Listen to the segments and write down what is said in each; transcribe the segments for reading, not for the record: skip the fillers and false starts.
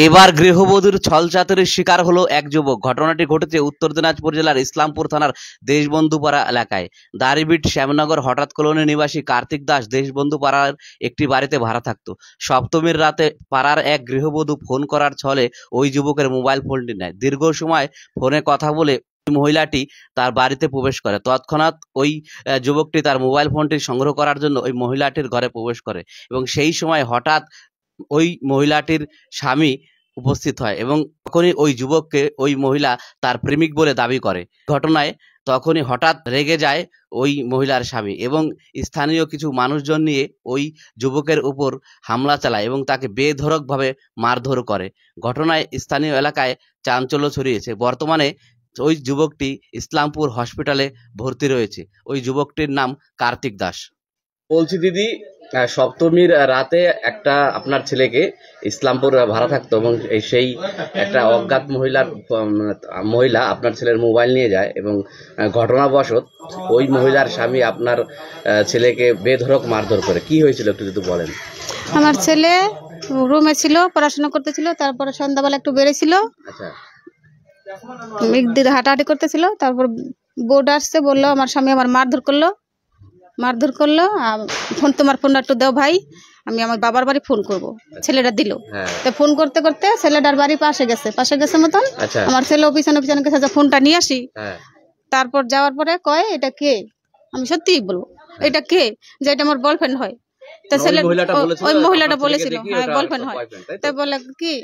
এবার গৃহবধূর ছলচাতুরির শিকার হলো এক যুবক। ঘটনাটি ঘটেছে উত্তর দিনাজপুর জেলার ইসলামপুর থানার দেশবন্ধুপাড়া এলাকায়। দাড়িভিট শ্যামনগর হঠাৎ কলোনি নিবাসী কার্তিক দাস দেশবন্ধুপাড়ার একটি বাড়িতে ভাড়া থাকত। সপ্তমীর রাতে পাড়ার এক গৃহবধূ ফোন করার ছলে ওই যুবকের মোবাইল ফোনটি নেয়। দীর্ঘ সময় ফোনে কথা বলে মহিলাটি তার বাড়িতে প্রবেশ করে। তৎক্ষণাৎ ওই যুবকটি তার মোবাইল ফোনটি সংগ্রহ করার জন্য ওই মহিলাটির ঘরে প্রবেশ করে এবং সেই সময় হঠাৎ ওই মহিলাটির স্বামী উপস্থিত হয় এবং তখনই ওই যুবককে ওই মহিলা তার প্রেমিক বলে দাবি করে। ঘটনায় তখনই হঠাৎ রেগে যায় ওই মহিলার স্বামী এবং স্থানীয় কিছু মানুষজন নিয়ে ওই যুবকের উপর হামলা চালায় এবং তাকে বেধড়কভাবে মারধর করে। ঘটনায় স্থানীয় এলাকায় চাঞ্চল্য ছড়িয়েছে। বর্তমানে ওই যুবকটি ইসলামপুর হসপিটালে ভর্তি রয়েছে। ওই যুবকটির নাম কার্তিক দাস। বলছি দিদি, সপ্তমীর রাতে একটা আপনার ছেলেকে ইসলামপুর ভাড়া থাকতো এবং সেই একটা অজ্ঞাত মহিলা আপনার ছেলের মোবাইল নিয়ে যায় এবং ঘটনাবশত ওই মহিলার স্বামী আপনার ছেলেকে বেধড়ক মারধর করে। কি হয়েছিল একটু যদি বলেন। আমার ছেলে রুমে ছিল, পড়াশোনা করতেছিল, তারপরে সন্ধ্যাবেলা একটু বেড়েছিল, আচ্ছা, হাঁটাহাঁটি করতেছিল, তারপর বোর্ড আসছে, বললো আমার স্বামী আমার মারধর করলো। ফোন, তোমার ফোনটা একটু দাও ভাই, আমি আমার বাবার বাড়ি ফোন করব। ছেলেটা দিল। তো ফোন করতে করতে ছেলেটার বাড়ি পাশে গেছে মতন। আমার ছেলে পিছনে পিছনে গেছে, যে ফোনটা নিয়ে আসি। তারপর যাওয়ার পরে কয় এটা কে, আমি সত্যিই বলবো এটা কে, যে এটা আমার বয়ফ্রেন্ড হয়। তো ছেলে ওই মহিলাটা বলেছিল হ্যাঁ বয়ফ্রেন্ড হয়। তো বলে কি,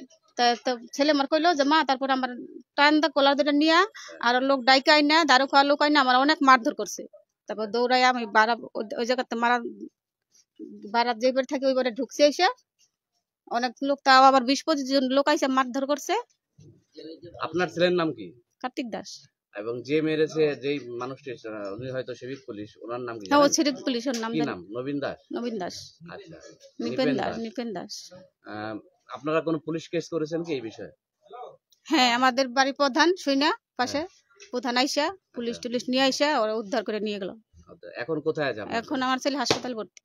তো ছেলে আমার কইলো যে মা, তারপর আমার টান দা কলার দুটা নিয়ে আর লোক ডাইকা আইনা দারু খাওয়া লোক আইনা আমার অনেক মারধর করছে। তারপর দৌড়াই আমি ওই জায়গাতে বারাত যে বাড়ি থাকে ওই বাড়ি ঢুকছে, এসে অনেক লোক, তাও আবার 20-25 জন লোক আইসে মারধর করছে। আপনার ছেলের নাম কি? কার্তিক দাস। এবং যে মেরেছে যেই মানুষটি, উনি হয়তো সিভিক পুলিশ, ওনার নাম কি? হ্যাঁ, ও সিভিক পুলিশ। ওর নাম নবীন দাস। নবীন দাস। আচ্ছা, নিপেন দাস। আপনারা কোনো পুলিশ কেস করেছেন কি এই বিষয়ে? হ্যাঁ, আমাদের বাড়ি প্রধান শুইনা পাশে প্রধান আইসা পুলিশ টুলিশ নিয়ে আইসা ওরা উদ্ধার করে নিয়ে গেল। এখন কোথায় আছে? এখন আমার ছেলে হাসপাতাল ভর্তি।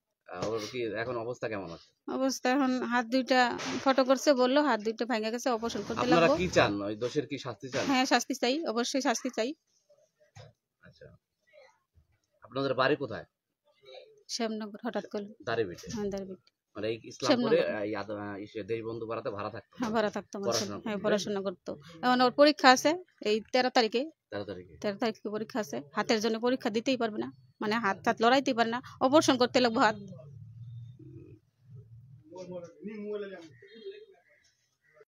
ওর কি এখন অবস্থা কেমন আছে? অবস্থা এখন হাত দুইটা ফটো করছে, বললো হাত দুইটা ভেঙে গেছে, অপারেশন করতে লাগবে। আপনারা কি চান? ওই দোষের কি শাস্তি চান? হ্যাঁ, শাস্তি চাই, অবশ্যই শাস্তি চাই। আচ্ছা, আপনাদের বাড়ি কোথায়? শ্যামনগর। হঠাৎ করে দাড়িভিট। হ্যাঁ, দাড়িভিট। মানে এই ইসলামপুরে দেশবন্ধু পাড়াতে ভাড়া থাকতো? হ্যাঁ, ভাড়া থাকতো। হ্যাঁ, পড়াশোনা করতো। এখন ওর পরীক্ষা আছে এই 13 তারিখে। 13 তারিখে পরীক্ষা আছে। হাতের জন্য পরীক্ষা দিতেই পারবে না, মানে হাত লড়াইতেই পারে না, অপারেশন করতে লাগবে হাত।